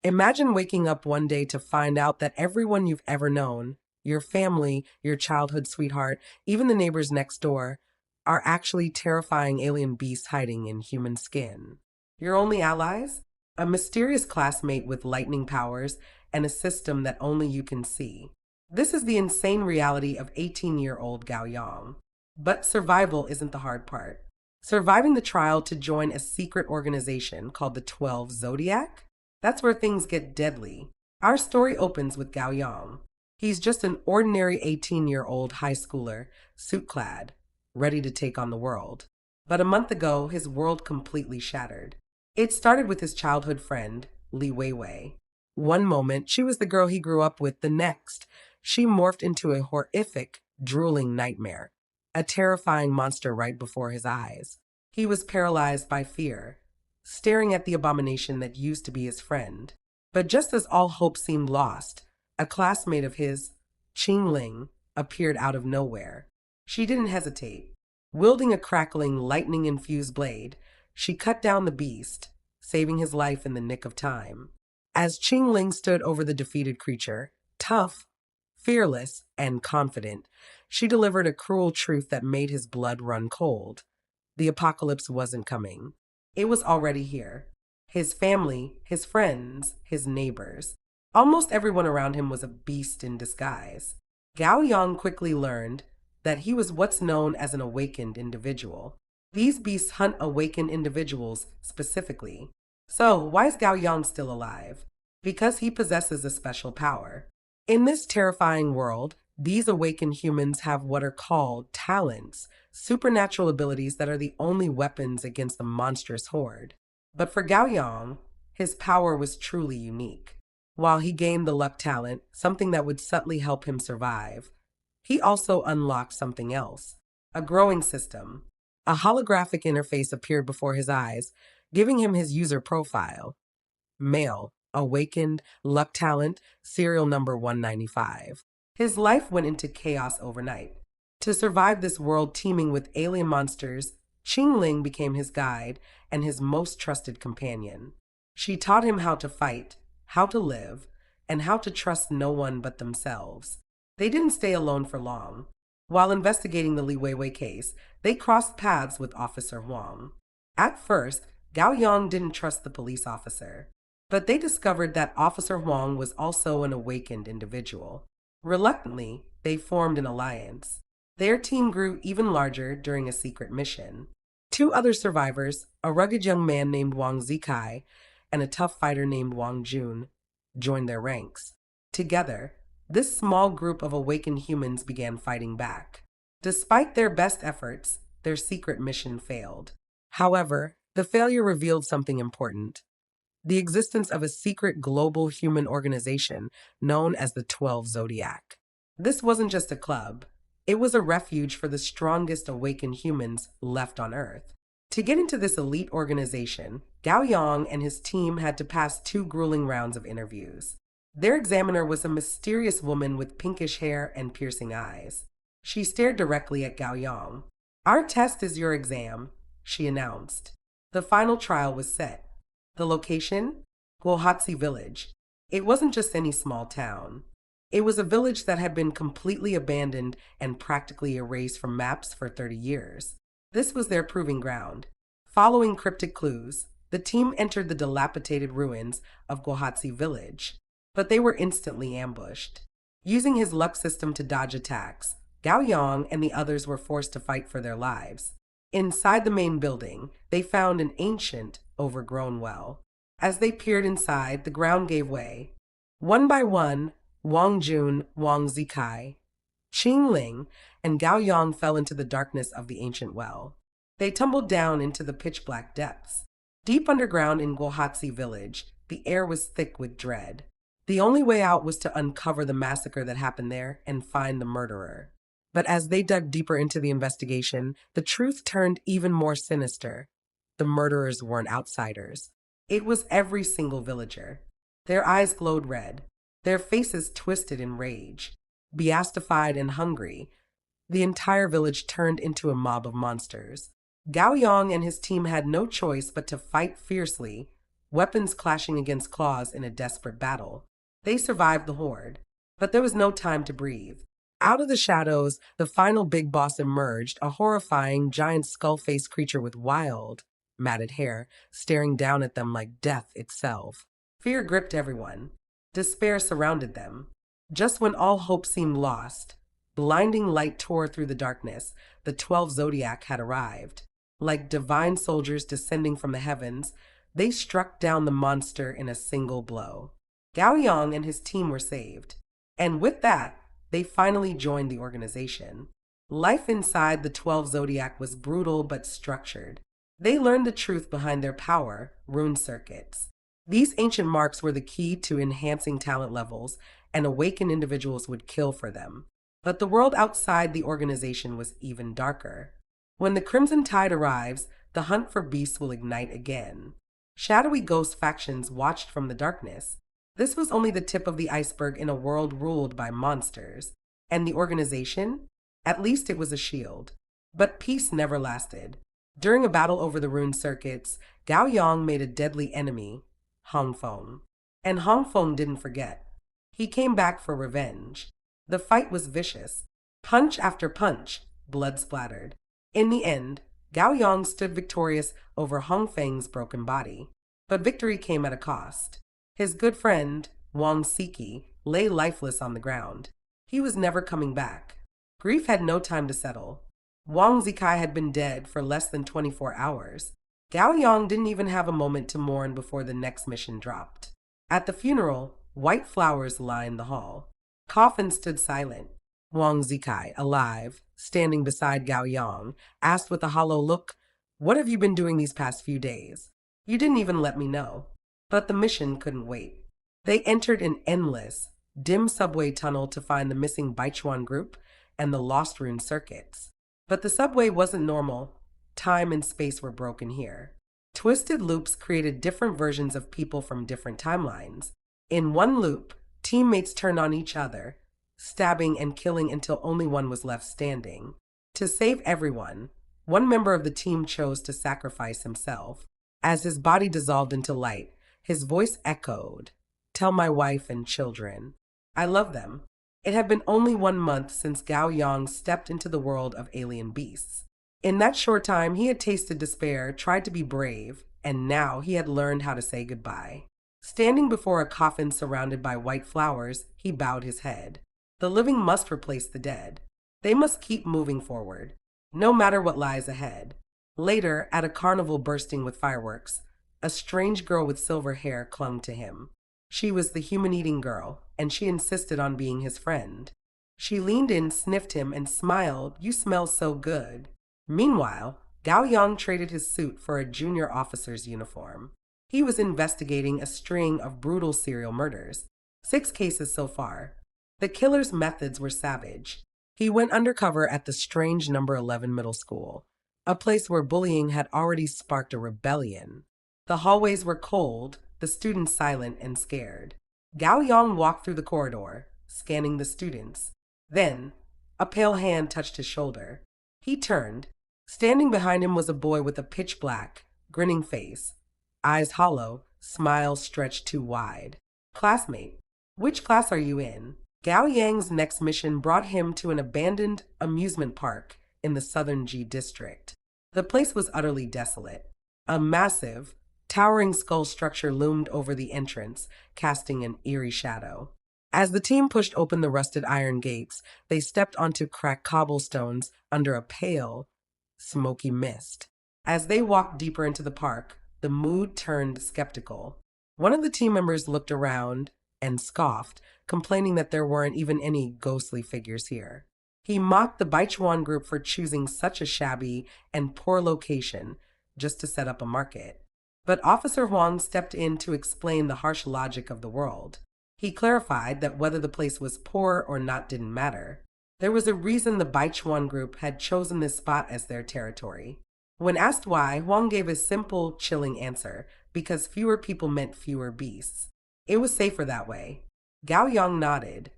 Imagine waking up one day to find out that everyone you've ever known, your family, your childhood sweetheart, even the neighbors next door, are actually terrifying alien beasts hiding in human skin. Your only allies? A mysterious classmate with lightning powers and a system that only you can see. This is the insane reality of 18-year-old Gao Yang. But survival isn't the hard part. Surviving the trial to join a secret organization called the 12 Zodiac? That's where things get deadly. Our story opens with Gao Yang. He's just an ordinary 18-year-old high schooler, suit-clad, ready to take on the world. But a month ago, his world completely shattered. It started with his childhood friend, Li Weiwei. One moment, she was the girl he grew up with. The next, she morphed into a horrific, drooling nightmare, a terrifying monster right before his eyes. He was paralyzed by fear, staring at the abomination that used to be his friend. But just as all hope seemed lost, a classmate of his, Qing Ling, appeared out of nowhere. She didn't hesitate. Wielding a crackling, lightning-infused blade, she cut down the beast, saving his life in the nick of time. As Qing Ling stood over the defeated creature, tough, fearless, and confident, she delivered a cruel truth that made his blood run cold. The apocalypse wasn't coming. It was already here. His family, his friends, his neighbors. Almost everyone around him was a beast in disguise. Gao Yang quickly learned that he was what's known as an awakened individual. These beasts hunt awakened individuals specifically. So, why is Gao Yang still alive? Because he possesses a special power. In this terrifying world, these awakened humans have what are called talents, supernatural abilities that are the only weapons against the monstrous horde. But for Gao Yang, his power was truly unique. While he gained the luck talent, something that would subtly help him survive, he also unlocked something else, a growing system. A holographic interface appeared before his eyes, giving him his user profile. Male, awakened, luck talent, serial number 195. His life went into chaos overnight. To survive this world teeming with alien monsters, Qing Ling became his guide and his most trusted companion. She taught him how to fight, how to live, and how to trust no one but themselves. They didn't stay alone for long. While investigating the Li Weiwei case, they crossed paths with Officer Huang. At first, Gao Yang didn't trust the police officer, but they discovered that Officer Huang was also an awakened individual. Reluctantly, they formed an alliance. Their team grew even larger during a secret mission. Two other survivors, a rugged young man named Wang Zikai and a tough fighter named Wang Jun, joined their ranks. Together, this small group of awakened humans began fighting back. Despite their best efforts, their secret mission failed. However, the failure revealed something important: the existence of a secret global human organization known as the 12 Zodiac. This wasn't just a club. It was a refuge for the strongest awakened humans left on Earth. To get into this elite organization, Gao Yang and his team had to pass two grueling rounds of interviews. Their examiner was a mysterious woman with pinkish hair and piercing eyes. She stared directly at Gao Yang. "Our test is your exam," she announced. The final trial was set. The location? Guohatsi Village. It wasn't just any small town. It was a village that had been completely abandoned and practically erased from maps for 30 years. This was their proving ground. Following cryptic clues, the team entered the dilapidated ruins of Guohatsi Village, but they were instantly ambushed. Using his luck system to dodge attacks, Gao Yang and the others were forced to fight for their lives. Inside the main building, they found an ancient, overgrown well. As they peered inside, the ground gave way. One by one, Wang Jun, Wang Zikai, Qing Ling, and Gao Yang fell into the darkness of the ancient well. They tumbled down into the pitch-black depths. Deep underground in Guohatsi Village, the air was thick with dread. The only way out was to uncover the massacre that happened there and find the murderer. But as they dug deeper into the investigation, the truth turned even more sinister. The murderers weren't outsiders. It was every single villager. Their eyes glowed red, their faces twisted in rage. Beastified and hungry, the entire village turned into a mob of monsters. Gao Yang and his team had no choice but to fight fiercely, weapons clashing against claws in a desperate battle. They survived the horde, but there was no time to breathe. Out of the shadows, the final big boss emerged, a horrifying, giant skull-faced creature with wild, matted hair, staring down at them like death itself. Fear gripped everyone. Despair surrounded them. Just when all hope seemed lost, blinding light tore through the darkness. The 12 Zodiac had arrived. Like divine soldiers descending from the heavens, they struck down the monster in a single blow. Gao Yang and his team were saved. And with that, they finally joined the organization. Life inside the 12 Zodiac was brutal but structured. They learned the truth behind their power, rune circuits. These ancient marks were the key to enhancing talent levels, and awakened individuals would kill for them. But the world outside the organization was even darker. When the Crimson Tide arrives, the hunt for beasts will ignite again. Shadowy ghost factions watched from the darkness. This was only the tip of the iceberg in a world ruled by monsters. And the organization? At least it was a shield. But peace never lasted. During a battle over the rune circuits, Gao Yang made a deadly enemy, Hong Feng. And Hong Feng didn't forget. He came back for revenge. The fight was vicious. Punch after punch, blood splattered. In the end, Gao Yang stood victorious over Hong Feng's broken body. But victory came at a cost. His good friend, Wang Siki, lay lifeless on the ground. He was never coming back. Grief had no time to settle. Wang Zikai had been dead for less than 24 hours. Gao Yang didn't even have a moment to mourn before the next mission dropped. At the funeral, white flowers lined the hall. Coffin stood silent. Wang Zikai, alive, standing beside Gao Yang, asked with a hollow look, "What have you been doing these past few days? You didn't even let me know." But the mission couldn't wait. They entered an endless, dim subway tunnel to find the missing Baichuan group and the lost rune circuits. But the subway wasn't normal. Time and space were broken here. Twisted loops created different versions of people from different timelines. In one loop, teammates turned on each other, stabbing and killing until only one was left standing. To save everyone, one member of the team chose to sacrifice himself. As his body dissolved into light, his voice echoed, "Tell my wife and children, I love them." It had been only 1 month since Gao Yang stepped into the world of alien beasts. In that short time, he had tasted despair, tried to be brave, and now he had learned how to say goodbye. Standing before a coffin surrounded by white flowers, he bowed his head. The living must replace the dead. They must keep moving forward, no matter what lies ahead. Later, at a carnival bursting with fireworks, a strange girl with silver hair clung to him. She was the human-eating girl, and she insisted on being his friend. She leaned in, sniffed him, and smiled, "You smell so good." Meanwhile, Gao Yang traded his suit for a junior officer's uniform. He was investigating a string of brutal serial murders, 6 cases so far. The killer's methods were savage. He went undercover at the strange number 11 middle school, a place where bullying had already sparked a rebellion. The hallways were cold, the students silent and scared. Gao Yang walked through the corridor, scanning the students. Then, a pale hand touched his shoulder. He turned. Standing behind him was a boy with a pitch-black, grinning face, eyes hollow, smile stretched too wide. "Classmate, which class are you in?" Gao Yang's next mission brought him to an abandoned amusement park in the southern G district. The place was utterly desolate. A massive, towering skull structure loomed over the entrance, casting an eerie shadow. As the team pushed open the rusted iron gates, they stepped onto cracked cobblestones under a pale, smoky mist. As they walked deeper into the park, the mood turned skeptical. One of the team members looked around and scoffed, complaining that there weren't even any ghostly figures here. He mocked the Baichuan group for choosing such a shabby and poor location just to set up a market. But Officer Huang stepped in to explain the harsh logic of the world. He clarified that whether the place was poor or not didn't matter. There was a reason the Baichuan group had chosen this spot as their territory. When asked why, Huang gave a simple, chilling answer: because fewer people meant fewer beasts. It was safer that way. Gao Yang nodded,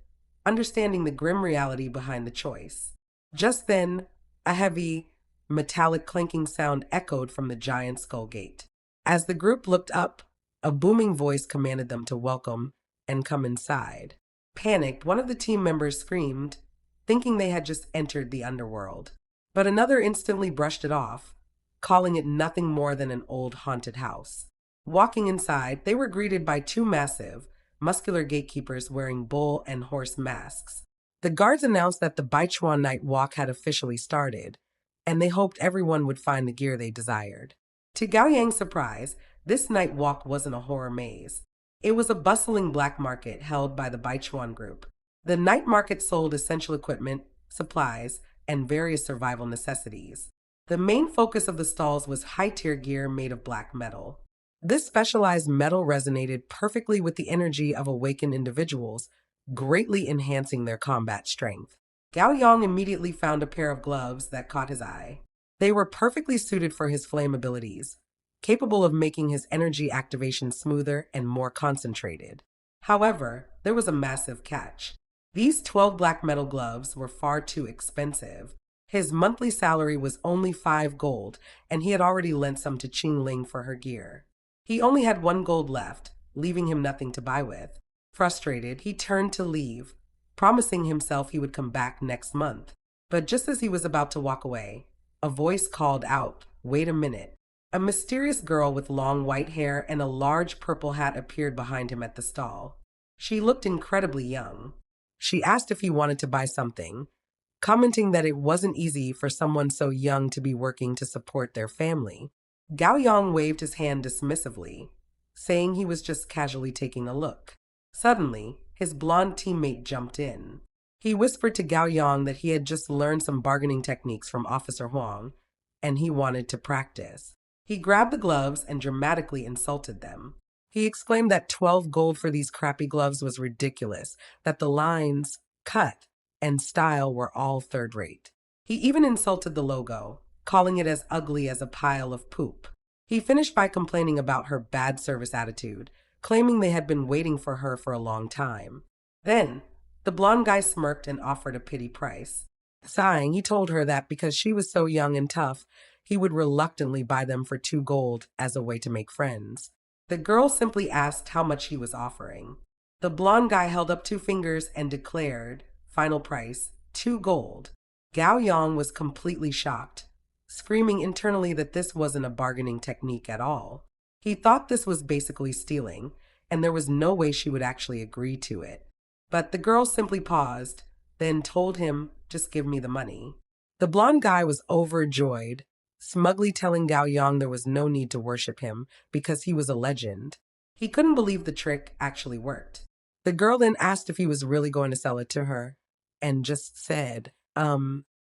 understanding the grim reality behind the choice. Just then, a heavy, metallic clanking sound echoed from the giant skull gate. As the group looked up, A booming voice commanded them to welcome and come inside. Panicked, one of the team members screamed, thinking they had just entered the underworld. But another instantly brushed it off, calling it nothing more than an old haunted house. Walking inside, they were greeted by two massive, muscular gatekeepers wearing bull and horse masks. The guards announced that the Baichuan Night Walk had officially started, and they hoped everyone would find the gear they desired. To Gao Yang's surprise, this night walk wasn't a horror maze. It was a bustling black market held by the Baichuan group. The night market sold essential equipment, supplies, and various survival necessities. The main focus of the stalls was high-tier gear made of black metal. This specialized metal resonated perfectly with the energy of awakened individuals, greatly enhancing their combat strength. Gao Yang immediately found a pair of gloves that caught his eye. They were perfectly suited for his flame abilities, capable of making his energy activation smoother and more concentrated. However, there was a massive catch. These 12 black metal gloves were far too expensive. His monthly salary was only 5 gold, and he had already lent some to Qing Ling for her gear. He only had 1 gold left, leaving him nothing to buy with. Frustrated, he turned to leave, promising himself he would come back next month. But just as he was about to walk away, a voice called out, "Wait a minute." A mysterious girl with long white hair and a large purple hat appeared behind him at the stall. She looked incredibly young. She asked if he wanted to buy something, commenting that it wasn't easy for someone so young to be working to support their family. Gao Yang waved his hand dismissively, saying he was just casually taking a look. Suddenly, his blonde teammate jumped in. He whispered to Gao Yang that he had just learned some bargaining techniques from Officer Huang, and he wanted to practice. He grabbed the gloves and dramatically insulted them. He exclaimed that 12 gold for these crappy gloves was ridiculous, that the lines, cut, and style were all third-rate. He even insulted the logo, calling it as ugly as a pile of poop. He finished by complaining about her bad service attitude, claiming they had been waiting for her for a long time. Then, the blonde guy smirked and offered a pity price. Sighing, he told her that because she was so young and tough, he would reluctantly buy them for 2 gold as a way to make friends. The girl simply asked how much he was offering. The blonde guy held up 2 fingers and declared, final price, 2 gold. Gao Yang was completely shocked, screaming internally that this wasn't a bargaining technique at all. He thought this was basically stealing, and there was no way she would actually agree to it. But the girl simply paused, then told him, "Just give me the money." The blonde guy was overjoyed, smugly telling Gao Yang there was no need to worship him because he was a legend. He couldn't believe the trick actually worked. The girl then asked if he was really going to sell it to her, and just said,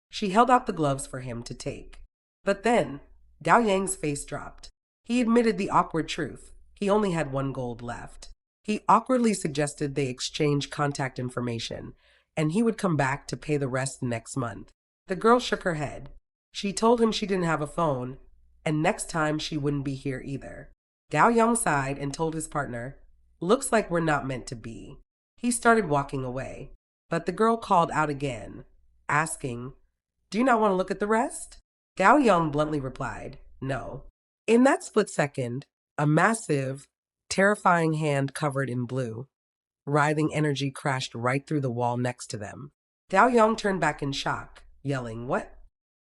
She held out the gloves for him to take. But then, Gao Yang's face dropped. He admitted the awkward truth. He only had 1 gold left. He awkwardly suggested they exchange contact information, and he would come back to pay the rest next month. The girl shook her head. She told him she didn't have a phone, and next time she wouldn't be here either. Gao Yang sighed and told his partner, "Looks like we're not meant to be." He started walking away, but the girl called out again, asking, "Do you not want to look at the rest?" Gao Yang bluntly replied, "No." In that split second, a massive, terrifying hand covered in blue, writhing energy crashed right through the wall next to them. Gao Yang turned back in shock, yelling, "What?"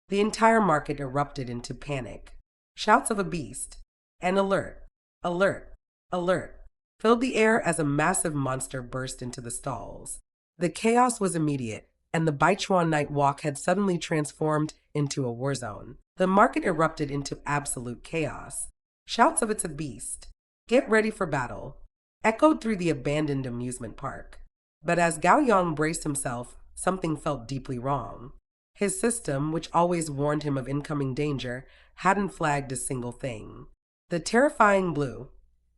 The entire market erupted into panic. Shouts of a beast, and "Alert! Alert! Alert!" filled the air as a massive monster burst into the stalls. The chaos was immediate, and the Baichuan Night Walk had suddenly transformed into a war zone. The market erupted into absolute chaos. Shouts of "It's a beast! Get ready for battle!" echoed through the abandoned amusement park. But as Gao Yang braced himself, something felt deeply wrong. His system, which always warned him of incoming danger, hadn't flagged a single thing. The terrifying blue,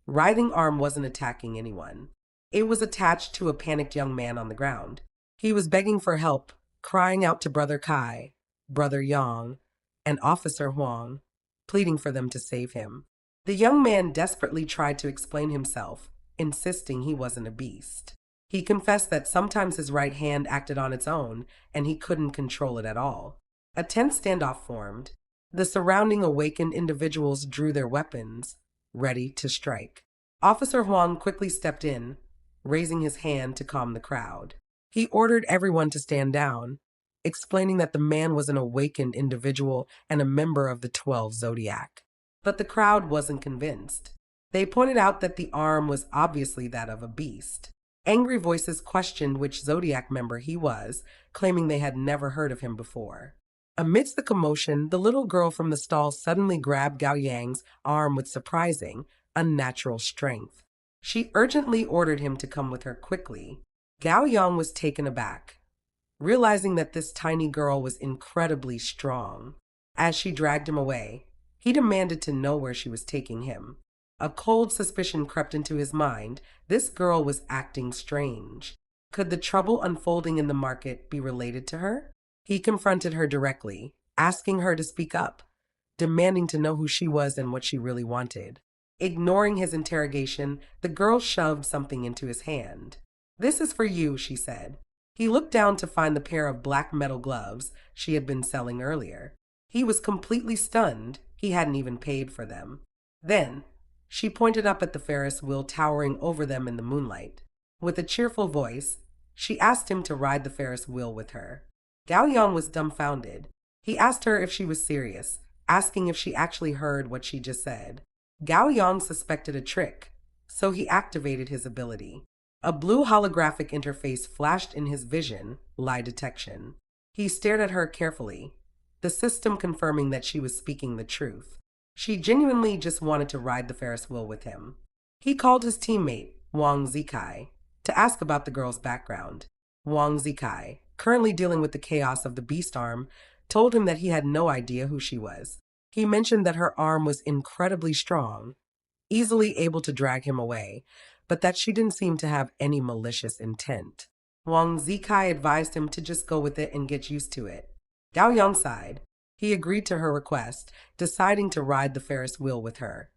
writhing arm wasn't attacking anyone. It was attached to a panicked young man on the ground. He was begging for help, crying out to Brother Kai, Brother Yang, and Officer Huang, pleading for them to save him. The young man desperately tried to explain himself, insisting he wasn't a beast. He confessed that sometimes his right hand acted on its own, and he couldn't control it at all. A tense standoff formed. The surrounding awakened individuals drew their weapons, ready to strike. Officer Huang quickly stepped in, raising his hand to calm the crowd. He ordered everyone to stand down, explaining that the man was an awakened individual and a member of the 12 Zodiac. But the crowd wasn't convinced. They pointed out that the arm was obviously that of a beast. Angry voices questioned which Zodiac member he was, claiming they had never heard of him before. Amidst the commotion, the little girl from the stall suddenly grabbed Gao Yang's arm with surprising, unnatural strength. She urgently ordered him to come with her quickly. Gao Yang was taken aback, realizing that this tiny girl was incredibly strong. As she dragged him away, he demanded to know where she was taking him. A cold suspicion crept into his mind. This girl was acting strange. Could the trouble unfolding in the market be related to her? He confronted her directly, asking her to speak up, demanding to know who she was and what she really wanted. Ignoring his interrogation, the girl shoved something into his hand. "This is for you," she said. He looked down to find the pair of black metal gloves she had been selling earlier. He was completely stunned. He hadn't even paid for them. Then, she pointed up at the Ferris wheel towering over them in the moonlight. With a cheerful voice, she asked him to ride the Ferris wheel with her. Gao Yang was dumbfounded. He asked her if she was serious, asking if she actually heard what she just said. Gao Yang suspected a trick, so he activated his ability. A blue holographic interface flashed in his vision, lie detection. He stared at her carefully, the system confirming that she was speaking the truth. She genuinely just wanted to ride the Ferris wheel with him. He called his teammate, Wang Zikai, to ask about the girl's background. Wang Zikai, currently dealing with the chaos of the beast arm, told him that he had no idea who she was. He mentioned that her arm was incredibly strong, easily able to drag him away, but that she didn't seem to have any malicious intent. Wang Zikai advised him to just go with it and get used to it. Gao Yang sighed. He agreed to her request, deciding to ride the Ferris wheel with her,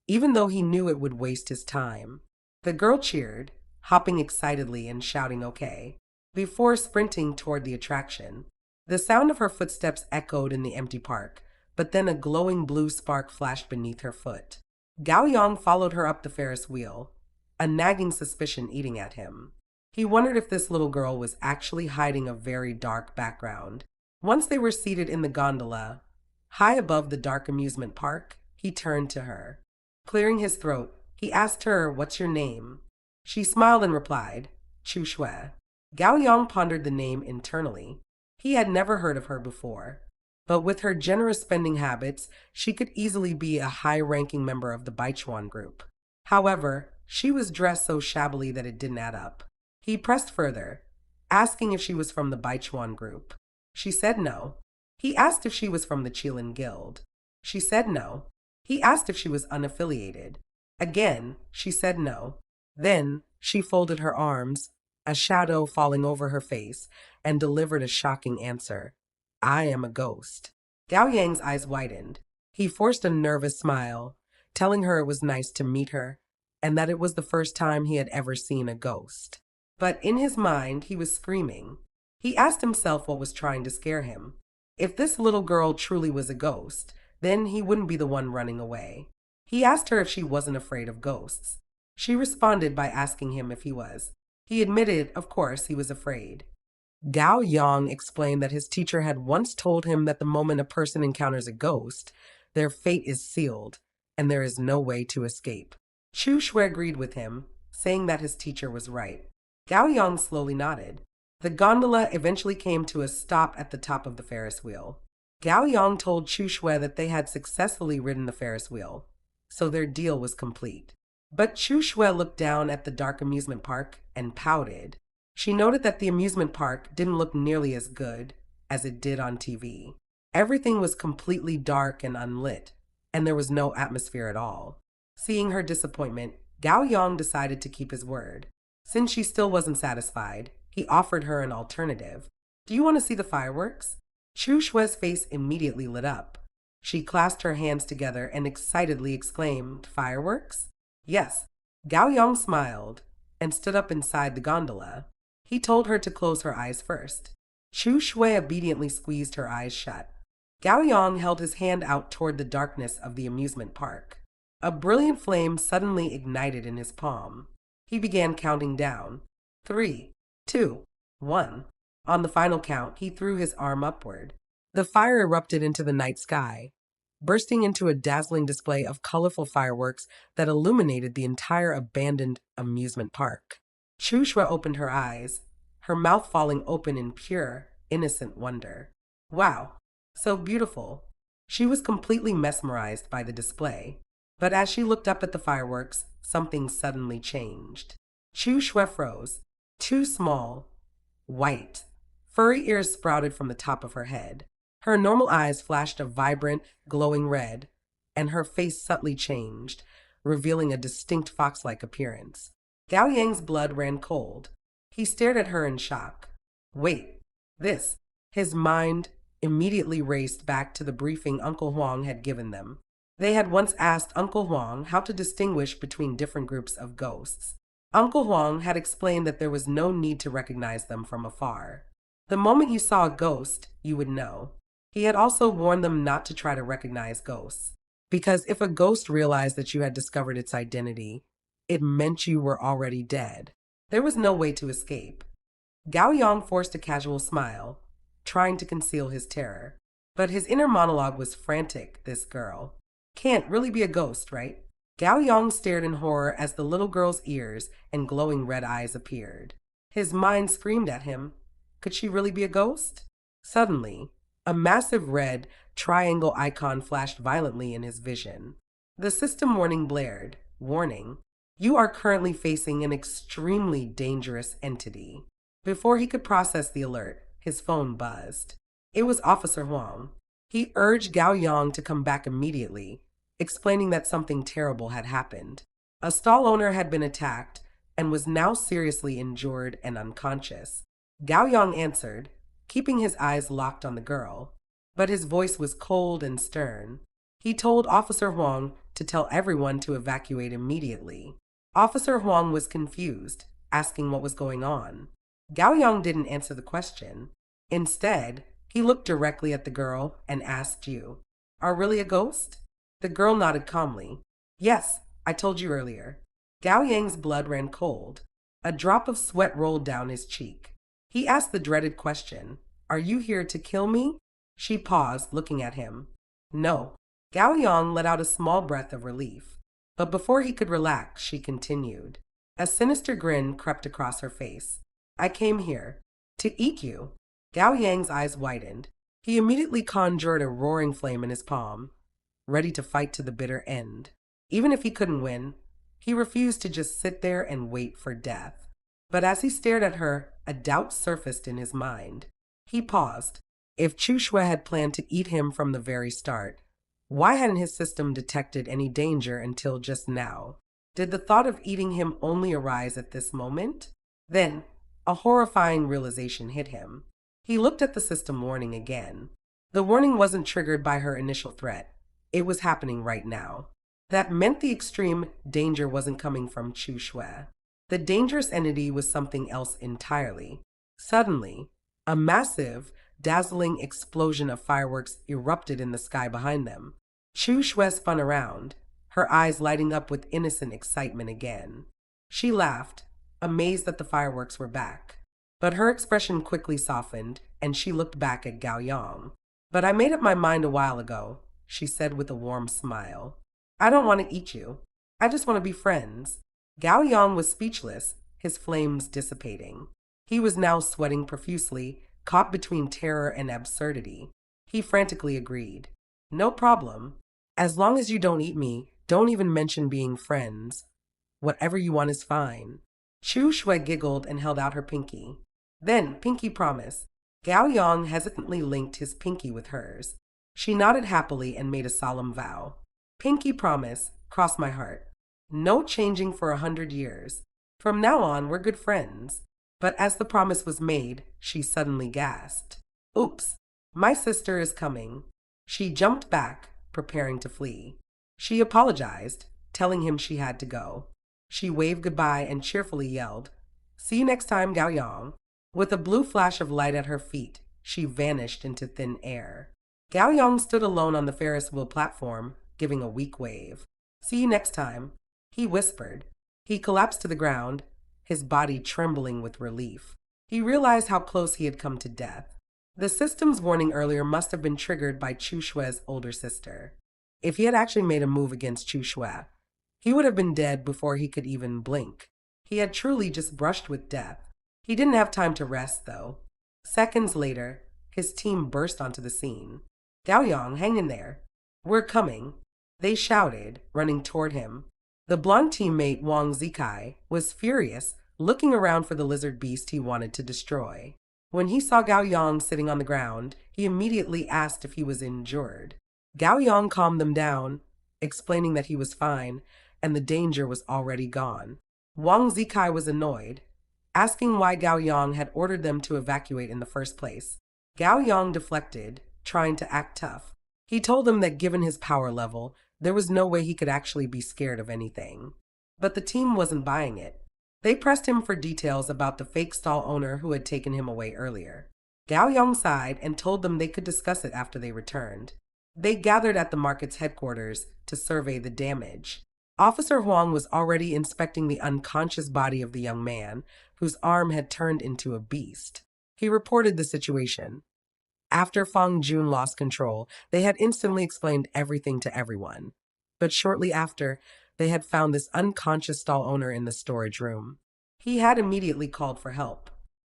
even though he knew it would waste his time. The girl cheered, hopping excitedly and shouting "okay," before sprinting toward the attraction. The sound of her footsteps echoed in the empty park, but then a glowing blue spark flashed beneath her foot. Gao Yang followed her up the Ferris wheel, a nagging suspicion eating at him. He wondered if this little girl was actually hiding a very dark background. Once they were seated in the gondola, high above the dark amusement park, he turned to her. Clearing his throat, he asked her, "What's your name?" She smiled and replied, "Chu Shui." Gao Yang pondered the name internally. He had never heard of her before, but with her generous spending habits, she could easily be a high-ranking member of the Baichuan group. However, she was dressed so shabbily that it didn't add up. He pressed further, asking if she was from the Baichuan group. She said no. He asked if she was from the Qilin Guild. She said no. He asked if she was unaffiliated. Again, she said no. Then, she folded her arms, a shadow falling over her face, and delivered a shocking answer. "I am a ghost." Gao Yang's eyes widened. He forced a nervous smile, telling her it was nice to meet her, and that it was the first time he had ever seen a ghost. But in his mind, he was screaming. He asked himself what was trying to scare him. If this little girl truly was a ghost, then he wouldn't be the one running away. He asked her if she wasn't afraid of ghosts. She responded by asking him if he was. He admitted, of course, he was afraid. Gao Yang explained that his teacher had once told him that the moment a person encounters a ghost, their fate is sealed, and there is no way to escape. Chu Shui agreed with him, saying that his teacher was right. Gao Yang slowly nodded. The gondola eventually came to a stop at the top of the Ferris wheel. Gao Yang told Chu Shui that they had successfully ridden the Ferris wheel, so their deal was complete. But Chu Shui looked down at the dark amusement park and pouted. She noted that the amusement park didn't look nearly as good as it did on TV. Everything was completely dark and unlit, and there was no atmosphere at all. Seeing her disappointment, Gao Yang decided to keep his word. Since she still wasn't satisfied, he offered her an alternative. "Do you want to see the fireworks?" Chu Shui's face immediately lit up. She clasped her hands together and excitedly exclaimed, "Fireworks?" "Yes." Gao Yang smiled and stood up inside the gondola. He told her to close her eyes first. Chu Shui obediently squeezed her eyes shut. Gao Yang held his hand out toward the darkness of the amusement park. A brilliant flame suddenly ignited in his palm. He began counting down. 3, 2, 1. On the final count, he threw his arm upward. The fire erupted into the night sky, bursting into a dazzling display of colorful fireworks that illuminated the entire abandoned amusement park. Chushua opened her eyes, her mouth falling open in pure, innocent wonder. Wow, so beautiful. She was completely mesmerized by the display. But as she looked up at the fireworks, something suddenly changed. Chushua froze. Two small, white, furry ears sprouted from the top of her head. Her normal eyes flashed a vibrant, glowing red, and her face subtly changed, revealing a distinct fox-like appearance. Gao Yang's blood ran cold. He stared at her in shock. Wait, this. His mind immediately raced back to the briefing Uncle Huang had given them. They had once asked Uncle Huang how to distinguish between different groups of ghosts. Uncle Huang had explained that there was no need to recognize them from afar. The moment you saw a ghost, you would know. He had also warned them not to try to recognize ghosts, because if a ghost realized that you had discovered its identity, it meant you were already dead. There was no way to escape. Gao Yang forced a casual smile, trying to conceal his terror. But his inner monologue was frantic, this girl. Can't really be a ghost, right? Gao Yang stared in horror as the little girl's ears and glowing red eyes appeared. His mind screamed at him. Could she really be a ghost? Suddenly, a massive red triangle icon flashed violently in his vision. The system warning blared. Warning. You are currently facing an extremely dangerous entity. Before he could process the alert, his phone buzzed. It was Officer Huang. He urged Gao Yang to come back immediately, explaining that something terrible had happened. A stall owner had been attacked and was now seriously injured and unconscious. Gao Yang answered, keeping his eyes locked on the girl, but his voice was cold and stern. He told Officer Huang to tell everyone to evacuate immediately. Officer Huang was confused, asking what was going on. Gao Yang didn't answer the question. Instead, he looked directly at the girl and asked you, "Are really a ghost?" The girl nodded calmly. "Yes, I told you earlier." Gao Yang's blood ran cold. A drop of sweat rolled down his cheek. He asked the dreaded question, "Are you here to kill me?" She paused, looking at him. "No." Gao Yang let out a small breath of relief. But before he could relax, she continued. A sinister grin crept across her face. "I came here to eat you." Gao Yang's eyes widened. He immediately conjured a roaring flame in his palm, ready to fight to the bitter end. Even if he couldn't win, he refused to just sit there and wait for death. But as he stared at her, a doubt surfaced in his mind. He paused. If Chushua had planned to eat him from the very start, why hadn't his system detected any danger until just now? Did the thought of eating him only arise at this moment? Then, a horrifying realization hit him. He looked at the system warning again. The warning wasn't triggered by her initial threat. It was happening right now. That meant the extreme danger wasn't coming from Chushua. The dangerous entity was something else entirely. Suddenly, a massive, dazzling explosion of fireworks erupted in the sky behind them. Chushua spun around, her eyes lighting up with innocent excitement again. She laughed, amazed that the fireworks were back. But her expression quickly softened, and she looked back at Gao Yang. "But I made up my mind a while ago," she said with a warm smile. "I don't want to eat you. I just want to be friends." Gao Yang was speechless, his flames dissipating. He was now sweating profusely, caught between terror and absurdity. He frantically agreed. "No problem. As long as you don't eat me, don't even mention being friends. Whatever you want is fine." Chu Shui giggled and held out her pinky. "Then, pinky promise." Gao Yang hesitantly linked his pinky with hers. She nodded happily and made a solemn vow. "Pinky promise, cross my heart. No changing for 100 years. From now on, we're good friends." But as the promise was made, she suddenly gasped. "Oops, my sister is coming." She jumped back, preparing to flee. She apologized, telling him she had to go. She waved goodbye and cheerfully yelled, "See you next time, Gao Yang." With a blue flash of light at her feet, she vanished into thin air. Gao Yang stood alone on the Ferris wheel platform, giving a weak wave. See you next time, he whispered. He collapsed to the ground, his body trembling with relief. He realized how close he had come to death. The system's warning earlier must have been triggered by Chu Shue's older sister. If he had actually made a move against Chu Shue, he would have been dead before he could even blink. He had truly just brushed with death. He didn't have time to rest, though. Seconds later, his team burst onto the scene. Gao Yang, hang in there. We're coming, they shouted, running toward him. The blonde teammate Wang Zikai was furious, looking around for the lizard beast he wanted to destroy. When he saw Gao Yang sitting on the ground, he immediately asked if he was injured. Gao Yang calmed them down, explaining that he was fine and the danger was already gone. Wang Zikai was annoyed, asking why Gao Yang had ordered them to evacuate in the first place. Gao Yang deflected, trying to act tough. He told them that given his power level, there was no way he could actually be scared of anything. But the team wasn't buying it. They pressed him for details about the fake stall owner who had taken him away earlier. Gao Yang sighed and told them they could discuss it after they returned. They gathered at the market's headquarters to survey the damage. Officer Huang was already inspecting the unconscious body of the young man, whose arm had turned into a beast. He reported the situation. After Fang Jun lost control, they had instantly explained everything to everyone. But shortly after, they had found this unconscious stall owner in the storage room. He had immediately called for help.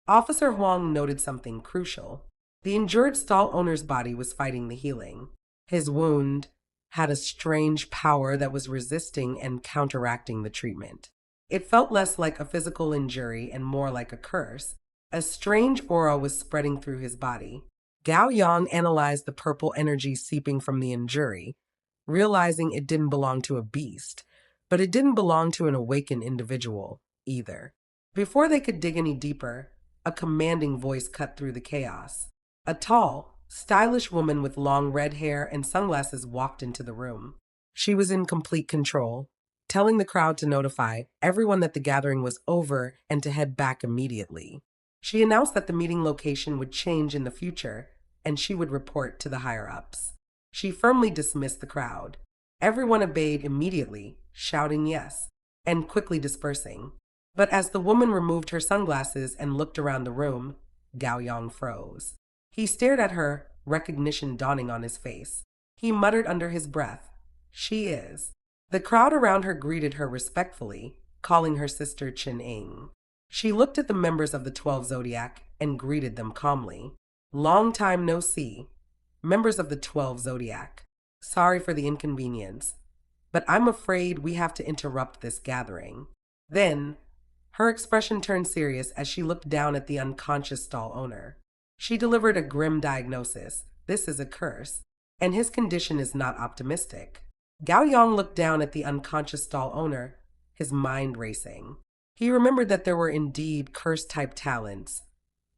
Officer Huang noted something crucial. The injured stall owner's body was fighting the healing. His wound had a strange power that was resisting and counteracting the treatment. It felt less like a physical injury and more like a curse. A strange aura was spreading through his body. Gao Yang analyzed the purple energy seeping from the injury, realizing it didn't belong to a beast, but it didn't belong to an awakened individual either. Before they could dig any deeper, a commanding voice cut through the chaos. A tall, stylish woman with long red hair and sunglasses walked into the room. She was in complete control, telling the crowd to notify everyone that the gathering was over and to head back immediately. She announced that the meeting location would change in the future, and she would report to the higher-ups. She firmly dismissed the crowd. Everyone obeyed immediately, shouting yes, and quickly dispersing. But as the woman removed her sunglasses and looked around the room, Gao Yang froze. He stared at her, recognition dawning on his face. He muttered under his breath, "She is." The crowd around her greeted her respectfully, calling her sister Chin Ing. She looked at the members of the 12 Zodiac and greeted them calmly. "Long time no see. Members of the 12 Zodiac. Sorry for the inconvenience, but I'm afraid we have to interrupt this gathering." Then, her expression turned serious as she looked down at the unconscious stall owner. She delivered a grim diagnosis. This is a curse, and his condition is not optimistic. Gao Yang looked down at the unconscious stall owner, his mind racing. He remembered that there were indeed curse-type talents,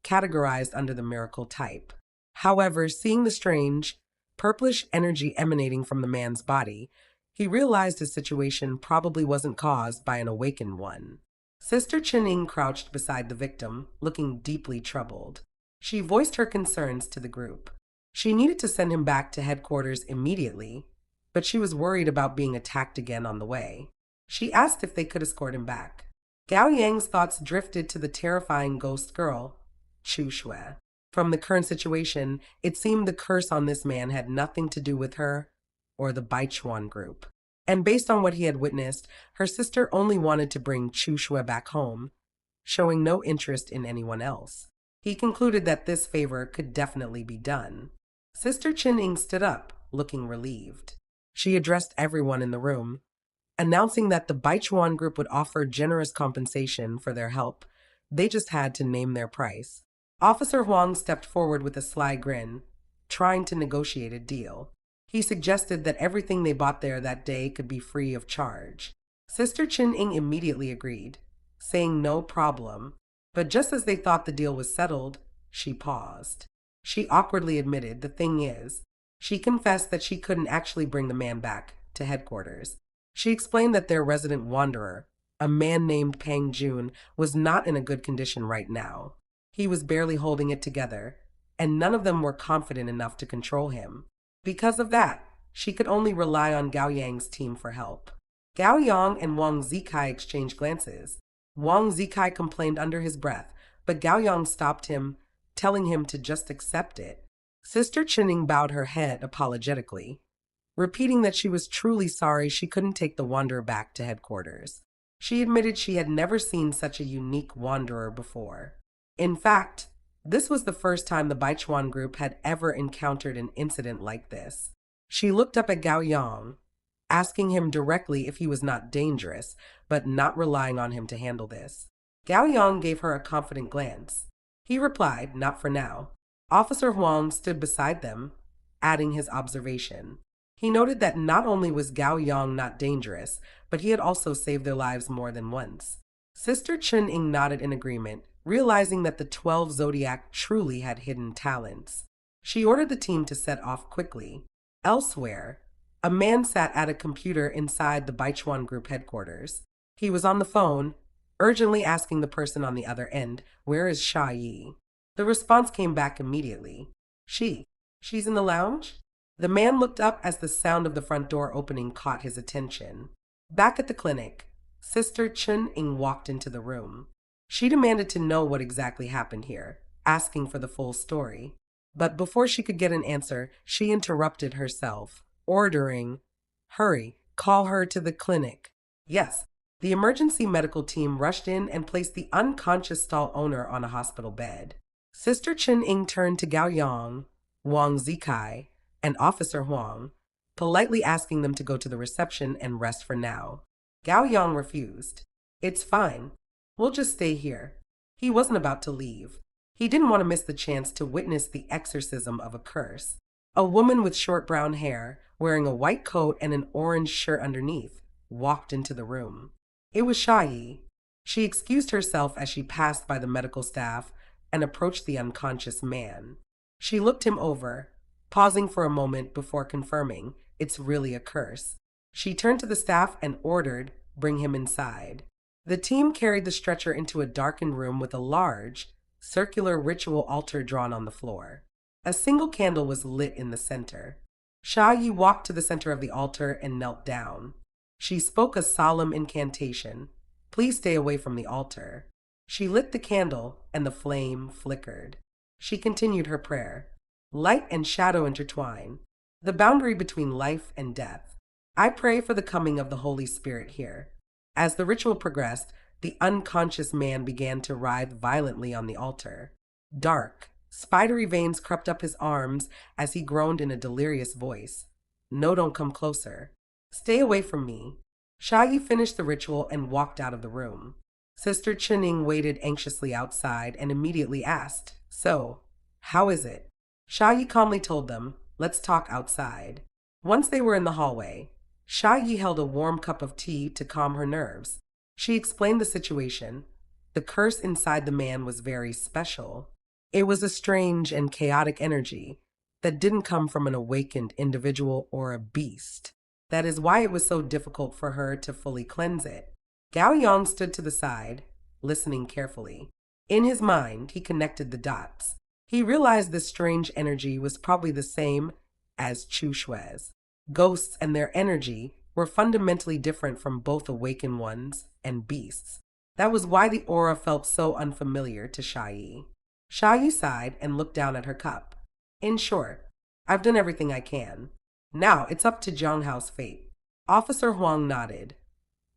categorized under the miracle type. However, seeing the strange, purplish energy emanating from the man's body, he realized his situation probably wasn't caused by an awakened one. Sister Chening crouched beside the victim, looking deeply troubled. She voiced her concerns to the group. She needed to send him back to headquarters immediately, but she was worried about being attacked again on the way. She asked if they could escort him back. Gao Yang's thoughts drifted to the terrifying ghost girl, Chu Shue. From the current situation, it seemed the curse on this man had nothing to do with her or the Baichuan group. And based on what he had witnessed, her sister only wanted to bring Chu Shue back home, showing no interest in anyone else. He concluded that this favor could definitely be done. Sister Chening stood up, looking relieved. She addressed everyone in the room, announcing that the Baichuan group would offer generous compensation for their help. They just had to name their price. Officer Huang stepped forward with a sly grin, trying to negotiate a deal. He suggested that everything they bought there that day could be free of charge. Sister Chin Ing immediately agreed, saying no problem. But just as they thought the deal was settled, she paused. She awkwardly admitted the thing is, she confessed that she couldn't actually bring the man back to headquarters. She explained that their resident wanderer, a man named Pang Jun, was not in a good condition right now. He was barely holding it together, and none of them were confident enough to control him. Because of that, she could only rely on Gao Yang's team for help. Gao Yang and Wang Zikai exchanged glances. Wang Zikai complained under his breath, but Gao Yang stopped him, telling him to just accept it. Sister Chinning bowed her head apologetically, repeating that she was truly sorry she couldn't take the wanderer back to headquarters. She admitted she had never seen such a unique wanderer before. In fact, this was the first time the Baichuan group had ever encountered an incident like this. She looked up at Gao Yang, asking him directly if he was not dangerous, but not relying on him to handle this. Gao Yang gave her a confident glance. He replied, "Not for now." Officer Huang stood beside them, adding his observation. He noted that not only was Gao Yang not dangerous, but he had also saved their lives more than once. Sister Chen Ying nodded in agreement, realizing that the 12 Zodiac truly had hidden talents. She ordered the team to set off quickly. Elsewhere, a man sat at a computer inside the Baichuan group headquarters. He was on the phone, urgently asking the person on the other end, "Where is Sha Yi?" The response came back immediately. She's in the lounge?" The man looked up as the sound of the front door opening caught his attention. Back at the clinic, Sister Chen Ying walked into the room. She demanded to know what exactly happened here, asking for the full story. But before she could get an answer, she interrupted herself, ordering, "Hurry, call her to the clinic." Yes, the emergency medical team rushed in and placed the unconscious stall owner on a hospital bed. Sister Chen Ying turned to Gao Yang, Wang Zikai, and Officer Huang, politely asking them to go to the reception and rest for now. Gao Yang refused. "It's fine. We'll just stay here." He wasn't about to leave. He didn't want to miss the chance to witness the exorcism of a curse. A woman with short brown hair, wearing a white coat and an orange shirt underneath, walked into the room. It was Sha Yi. She excused herself as she passed by the medical staff and approached the unconscious man. She looked him over, pausing for a moment before confirming it's really a curse. She turned to the staff and ordered, "Bring him inside." The team carried the stretcher into a darkened room with a large, circular ritual altar drawn on the floor. A single candle was lit in the center. Sha Yi walked to the center of the altar and knelt down. She spoke a solemn incantation, "Please stay away from the altar." She lit the candle and the flame flickered. She continued her prayer. "Light and shadow intertwine, the boundary between life and death. I pray for the coming of the Holy Spirit here." As the ritual progressed, the unconscious man began to writhe violently on the altar. Dark, spidery veins crept up his arms as he groaned in a delirious voice. "No, don't come closer. Stay away from me." Sha Yi finished the ritual and walked out of the room. Sister Chen Ying waited anxiously outside and immediately asked, "So, how is it?" Sha Yi calmly told them, "Let's talk outside." Once they were in the hallway, Sha Yi held a warm cup of tea to calm her nerves. She explained the situation. The curse inside the man was very special. It was a strange and chaotic energy that didn't come from an awakened individual or a beast. That is why it was so difficult for her to fully cleanse it. Gao Yang stood to the side, listening carefully. In his mind, he connected the dots. He realized this strange energy was probably the same as Chu Shui's. Ghosts and their energy were fundamentally different from both awakened ones and beasts. That was why the aura felt so unfamiliar to Sha Yi. Sha Yi sighed and looked down at her cup. "In short, I've done everything I can. Now it's up to Zhang Hao's fate." Officer Huang nodded,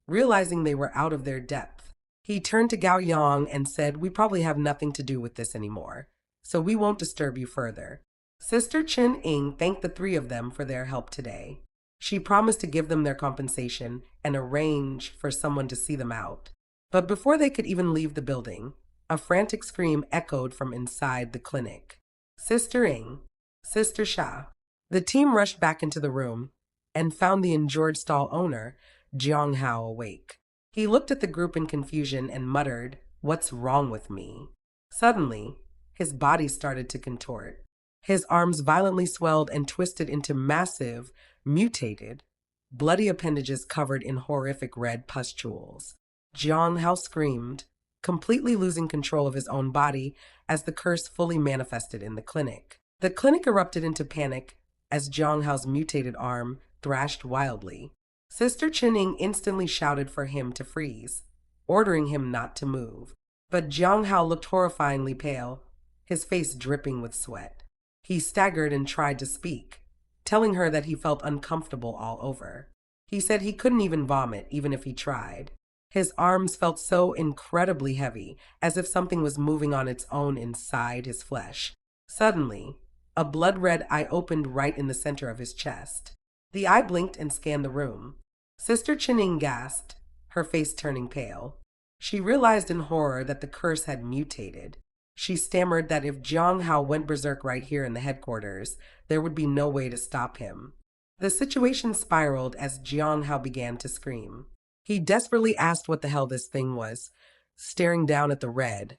realizing they were out of their depth. He turned to Gao Yang and said, "We probably have nothing to do with this anymore, so we won't disturb you further." Sister Chen Ying thanked the three of them for their help today. She promised to give them their compensation and arrange for someone to see them out. But before they could even leave the building, a frantic scream echoed from inside the clinic. "Sister Ying! Sister Sha!" The team rushed back into the room and found the injured stall owner, Zhang Hao, awake. He looked at the group in confusion and muttered, "What's wrong with me?" Suddenly, his body started to contort. His arms violently swelled and twisted into massive, mutated, bloody appendages covered in horrific red pustules. Zhang Hao screamed, completely losing control of his own body as the curse fully manifested in the clinic. The clinic erupted into panic as Zhang Hao's mutated arm thrashed wildly. Sister Chinning instantly shouted for him to freeze, ordering him not to move. But Jiang Hao looked horrifyingly pale, his face dripping with sweat. He staggered and tried to speak, telling her that he felt uncomfortable all over. He said he couldn't even vomit, even if he tried. His arms felt so incredibly heavy, as if something was moving on its own inside his flesh. Suddenly, a blood-red eye opened right in the center of his chest. The eye blinked and scanned the room. Sister Chinning gasped, her face turning pale. She realized in horror that the curse had mutated. She stammered that if Jiang Hao went berserk right here in the headquarters, there would be no way to stop him. The situation spiraled as Jiang Hao began to scream. He desperately asked what the hell this thing was, staring down at the red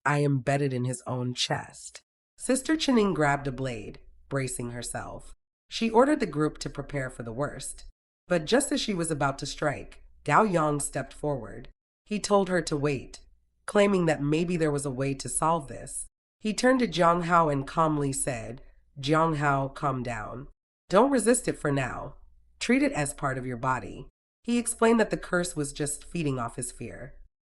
eye embedded in his own chest. Sister Chinning grabbed a blade, bracing herself. She ordered the group to prepare for the worst. But just as she was about to strike, Gao Yang stepped forward. He told her to wait, claiming that maybe there was a way to solve this. He turned to Jiang Hao and calmly said, "Jiang Hao, calm down. Don't resist it for now. Treat it as part of your body." He explained that the curse was just feeding off his fear.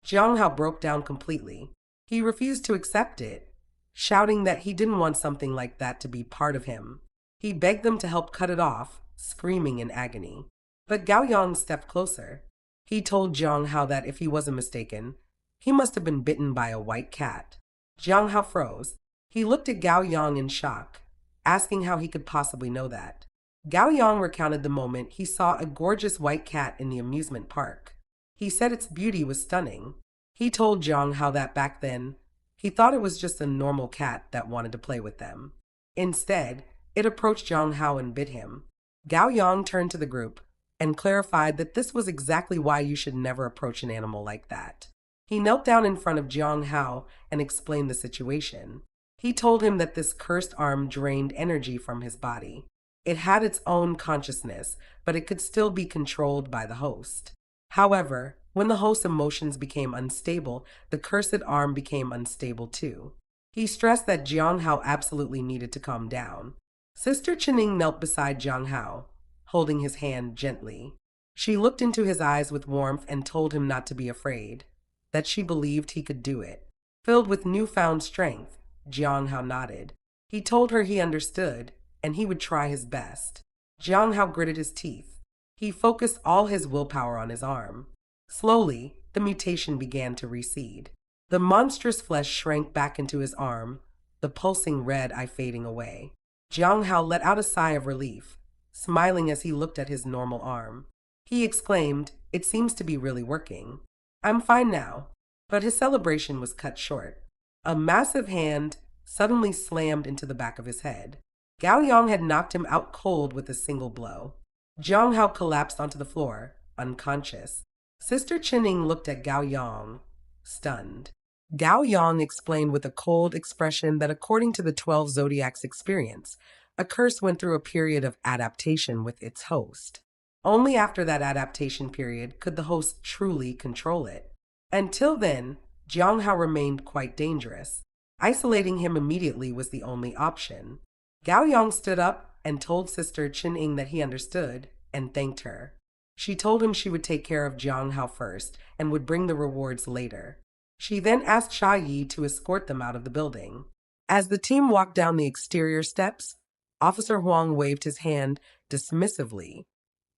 Jiang Hao broke down completely. He refused to accept it, shouting that he didn't want something like that to be part of him. He begged them to help cut it off, screaming in agony. But Gao Yang stepped closer. He told Jiang Hao that if he wasn't mistaken, he must have been bitten by a white cat. Jiang Hao froze. He looked at Gao Yang in shock, asking how he could possibly know that. Gao Yang recounted the moment he saw a gorgeous white cat in the amusement park. He said its beauty was stunning. He told Jiang Hao that back then, he thought it was just a normal cat that wanted to play with them. Instead, it approached Jiang Hao and bit him. Gao Yang turned to the group and clarified that this was exactly why you should never approach an animal like that. He knelt down in front of Jiang Hao and explained the situation. He told him that this cursed arm drained energy from his body. It had its own consciousness, but it could still be controlled by the host. However, when the host's emotions became unstable, the cursed arm became unstable too. He stressed that Jiang Hao absolutely needed to calm down. Sister Chinning knelt beside Jiang Hao, holding his hand gently. She looked into his eyes with warmth and told him not to be afraid, that she believed he could do it. Filled with newfound strength, Jiang Hao nodded. He told her he understood, and he would try his best. Jiang Hao gritted his teeth. He focused all his willpower on his arm. Slowly, the mutation began to recede. The monstrous flesh shrank back into his arm, the pulsing red eye fading away. Jiang Hao let out a sigh of relief, smiling as he looked at his normal arm. He exclaimed, "It seems to be really working. I'm fine now." But his celebration was cut short. A massive hand suddenly slammed into the back of his head. Gao Yang had knocked him out cold with a single blow. Jiang Hao collapsed onto the floor, unconscious. Sister Chinning looked at Gao Yang, stunned. Gao Yang explained with a cold expression that according to the 12 Zodiac's experience, a curse went through a period of adaptation with its host. Only after that adaptation period could the host truly control it. Until then, Jiang Hao remained quite dangerous. Isolating him immediately was the only option. Gao Yang stood up and told Sister Chinning that he understood and thanked her. She told him she would take care of Jiang Hao first and would bring the rewards later. She then asked Sha Yi to escort them out of the building. As the team walked down the exterior steps, Officer Huang waved his hand dismissively,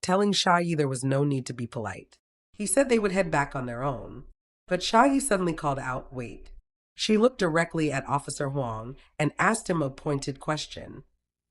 telling Sha Yi there was no need to be polite. He said they would head back on their own. But Sha Yi suddenly called out, "Wait." She looked directly at Officer Huang and asked him a pointed question.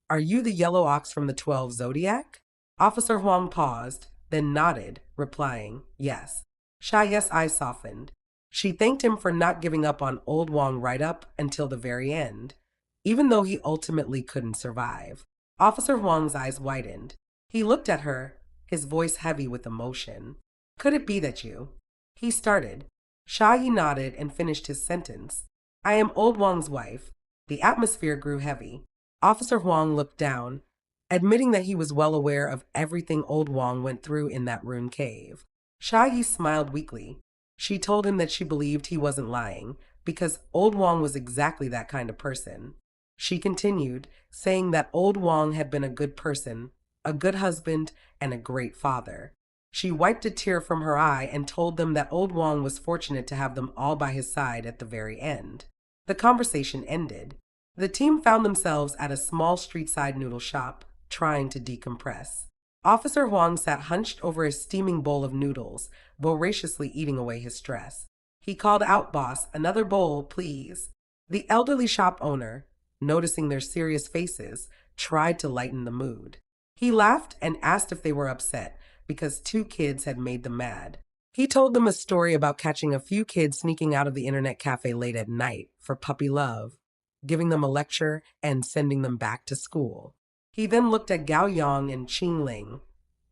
"Are you the yellow ox from the 12 Zodiac?" Officer Huang paused, then nodded, replying, "Yes." Sha Yi's eyes softened. She thanked him for not giving up on old Wang right up until the very end, even though he ultimately couldn't survive. Officer Huang's eyes widened. He looked at her, his voice heavy with emotion. "Could it be that you?" He started. Sha Yi nodded and finished his sentence. "I am old Wang's wife." The atmosphere grew heavy. Officer Huang looked down, admitting that he was well aware of everything old Wang went through in that rune cave. Sha Yi smiled weakly. She told him that she believed he wasn't lying, because old Wang was exactly that kind of person. She continued, saying that old Wang had been a good person, a good husband, and a great father. She wiped a tear from her eye and told them that old Wang was fortunate to have them all by his side at the very end. The conversation ended. The team found themselves at a small street-side noodle shop, trying to decompress. Officer Huang sat hunched over a steaming bowl of noodles, voraciously eating away his stress. He called out, "Boss, another bowl, please." The elderly shop owner, noticing their serious faces, tried to lighten the mood. He laughed and asked if they were upset because two kids had made them mad. He told them a story about catching a few kids sneaking out of the internet cafe late at night for puppy love, giving them a lecture and sending them back to school. He then looked at Gao Yang and Qing Ling,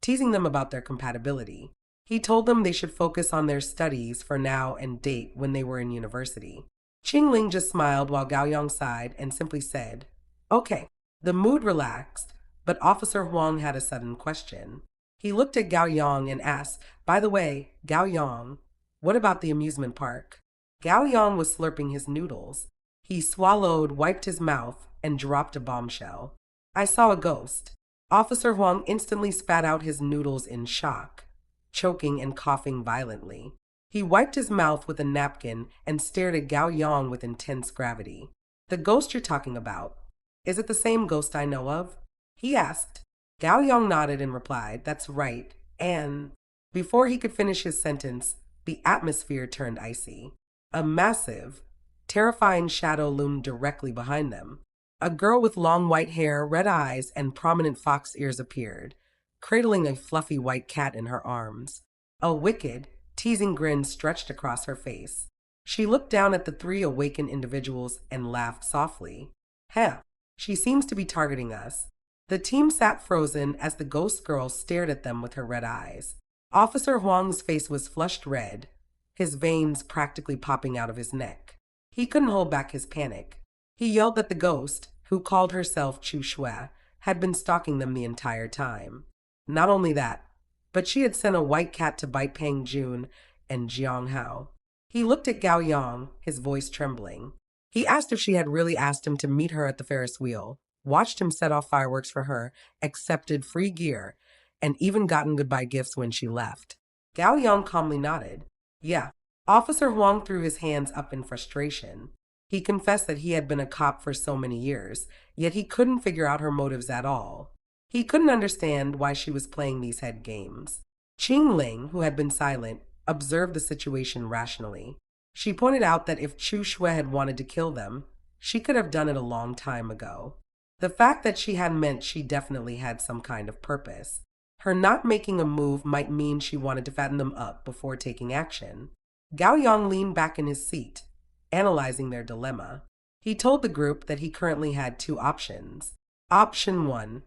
teasing them about their compatibility. He told them they should focus on their studies for now and date when they were in university. Qing Ling just smiled while Gao Yang sighed and simply said, "Okay." The mood relaxed, but Officer Huang had a sudden question. He looked at Gao Yang and asked, "By the way, Gao Yang, what about the amusement park?" Gao Yang was slurping his noodles. He swallowed, wiped his mouth, and dropped a bombshell. "I saw a ghost." Officer Huang instantly spat out his noodles in shock, choking and coughing violently. He wiped his mouth with a napkin and stared at Gao Yang with intense gravity. "The ghost you're talking about, is it the same ghost I know of?" he asked. Gao Yang nodded and replied, "That's right." And before he could finish his sentence, the atmosphere turned icy. A massive, terrifying shadow loomed directly behind them. A girl with long white hair, red eyes, and prominent fox ears appeared, cradling a fluffy white cat in her arms. A wicked, teasing grin stretched across her face. She looked down at the three awakened individuals and laughed softly. "Heh, she seems to be targeting us." The team sat frozen as the ghost girl stared at them with her red eyes. Officer Huang's face was flushed red, his veins practically popping out of his neck. He couldn't hold back his panic. He yelled that the ghost, who called herself Chu Shui, had been stalking them the entire time. Not only that, but she had sent a white cat to bite Pang Jun and Jiang Hao. He looked at Gao Yang, his voice trembling. He asked if she had really asked him to meet her at the Ferris wheel, watched him set off fireworks for her, accepted free gear, and even gotten goodbye gifts when she left. Gao Yang calmly nodded. "Yeah." Officer Huang threw his hands up in frustration. He confessed that he had been a cop for so many years, yet he couldn't figure out her motives at all. He couldn't understand why she was playing these head games. Qing Ling, who had been silent, observed the situation rationally. She pointed out that if Chu Shui had wanted to kill them, she could have done it a long time ago. The fact that she had meant she definitely had some kind of purpose. Her not making a move might mean she wanted to fatten them up before taking action. Gao Yang leaned back in his seat, analyzing their dilemma. He told the group that he currently had two options. Option 1,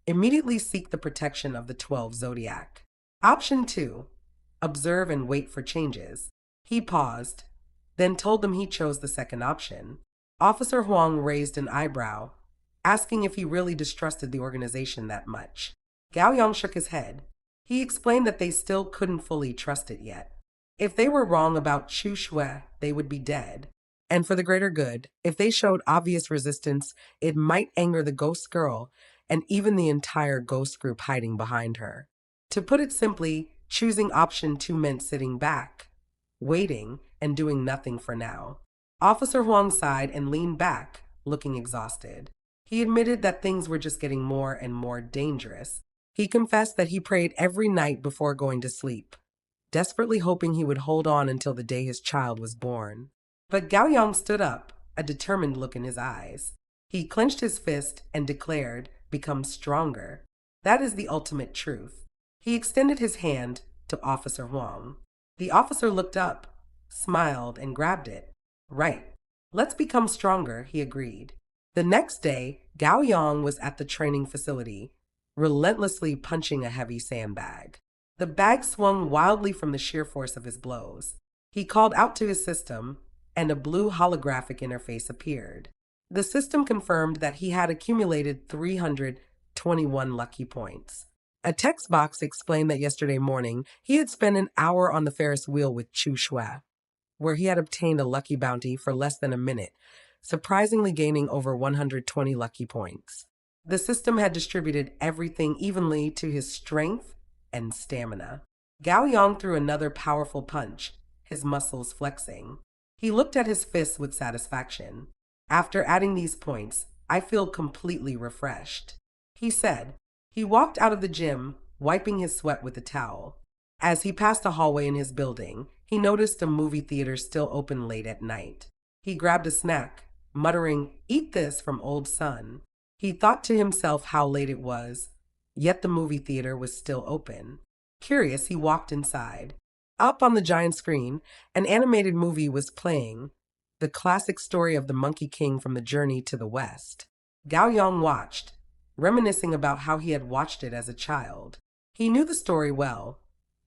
immediately seek the protection of the 12 Zodiac. Option 2, observe and wait for changes. He paused, then told them he chose the second option. Officer Huang raised an eyebrow, asking if he really distrusted the organization that much. Gao Yang shook his head. He explained that they still couldn't fully trust it yet. If they were wrong about Chu Shui, they would be dead. And for the greater good, if they showed obvious resistance, it might anger the ghost girl and even the entire ghost group hiding behind her. To put it simply, choosing option 2 meant sitting back, waiting, and doing nothing for now. Officer Huang sighed and leaned back, looking exhausted. He admitted that things were just getting more and more dangerous. He confessed that he prayed every night before going to sleep, desperately hoping he would hold on until the day his child was born. But Gao Yang stood up, a determined look in his eyes. He clenched his fist and declared, "Become stronger." That is the ultimate truth. He extended his hand to Officer Huang. The officer looked up, smiled, and grabbed it. "Right. Let's become stronger," he agreed. The next day, Gao Yang was at the training facility, relentlessly punching a heavy sandbag. The bag swung wildly from the sheer force of his blows. He called out to his system, and a blue holographic interface appeared. The system confirmed that he had accumulated 321 lucky points. A text box explained that yesterday morning he had spent an hour on the Ferris wheel with Chu Shui, where he had obtained a lucky bounty for less than a minute, surprisingly gaining over 120 lucky points. The system had distributed everything evenly to his strength and stamina. Gao Yang threw another powerful punch, his muscles flexing. He looked at his fists with satisfaction. After adding these points, I feel completely refreshed, he said. He walked out of the gym, wiping his sweat with a towel. As he passed a hallway in his building, he noticed a movie theater still open late at night. He grabbed a snack, muttering, "Eat this from old son." He thought to himself how late it was, yet the movie theater was still open. Curious, he walked inside. Up on the giant screen, an animated movie was playing, the classic story of the Monkey King from the Journey to the West. Gao Yang watched, reminiscing about how he had watched it as a child. He knew the story well.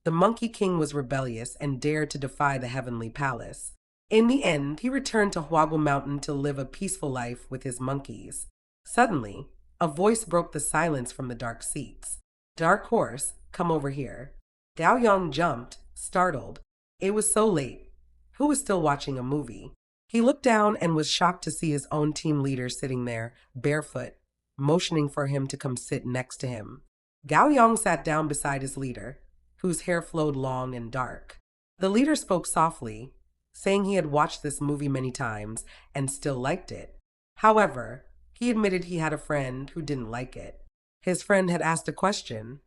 The Monkey King was rebellious and dared to defy the Heavenly Palace. In the end, he returned to Huagu Mountain to live a peaceful life with his monkeys. Suddenly, a voice broke the silence from the dark seats. "Dark Horse, come over here." Gao Yang jumped, startled. It was so late. Who was still watching a movie? He looked down and was shocked to see his own team leader sitting there, barefoot, motioning for him to come sit next to him. Gao Yang sat down beside his leader, whose hair flowed long and dark. The leader spoke softly, saying he had watched this movie many times and still liked it. However, he admitted he had a friend who didn't like it. His friend had asked a question.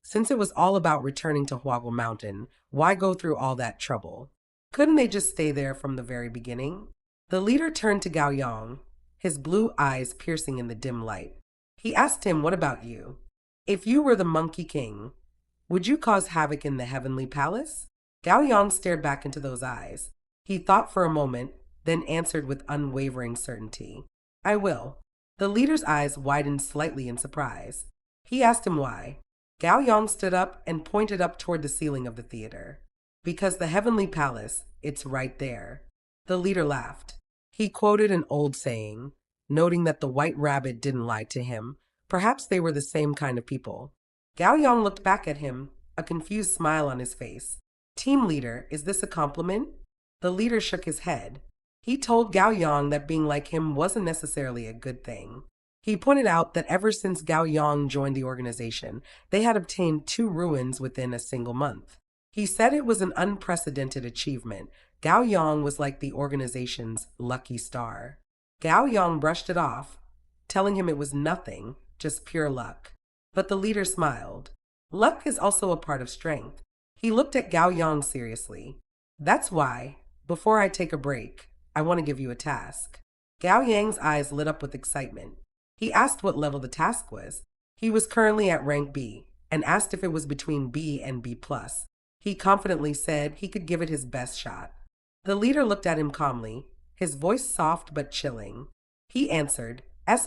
Since it was all about returning to Huagu Mountain, why go through all that trouble? Couldn't they just stay there from the very beginning? The leader turned to Gao Yang, his blue eyes piercing in the dim light. He asked him, "What about you? If you were the Monkey King, would you cause havoc in the Heavenly Palace?" Gao Yang stared back into those eyes. He thought for a moment, then answered with unwavering certainty, "I will." The leader's eyes widened slightly in surprise. He asked him why. Gao Yang stood up and pointed up toward the ceiling of the theater. "Because the Heavenly Palace, it's right there." The leader laughed. He quoted an old saying, noting that the white rabbit didn't lie to him. Perhaps they were the same kind of people. Gao Yang looked back at him, a confused smile on his face. "Team leader, is this a compliment?" The leader shook his head. He told Gao Yang that being like him wasn't necessarily a good thing. He pointed out that ever since Gao Yang joined the organization, they had obtained 2 ruins within a single month. He said it was an unprecedented achievement. Gao Yang was like the organization's lucky star. Gao Yang brushed it off, telling him it was nothing, just pure luck. But the leader smiled. "Luck is also a part of strength." He looked at Gao Yang seriously. "That's why, before I take a break, I want to give you a task." Gao Yang's eyes lit up with excitement. He asked what level the task was. He was currently at rank B, and asked if it was between B and B+. He confidently said he could give it his best shot. The leader looked at him calmly, his voice soft but chilling. He answered, S+.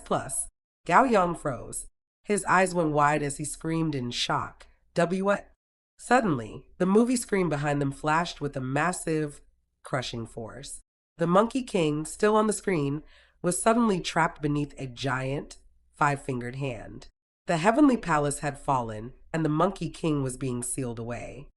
Gao Yang froze. His eyes went wide as he screamed in shock. What? Suddenly, the movie screen behind them flashed with a massive, crushing force. The Monkey King, still on the screen, was suddenly trapped beneath a giant, 5-fingered hand. The Heavenly Palace had fallen, and the Monkey King was being sealed away.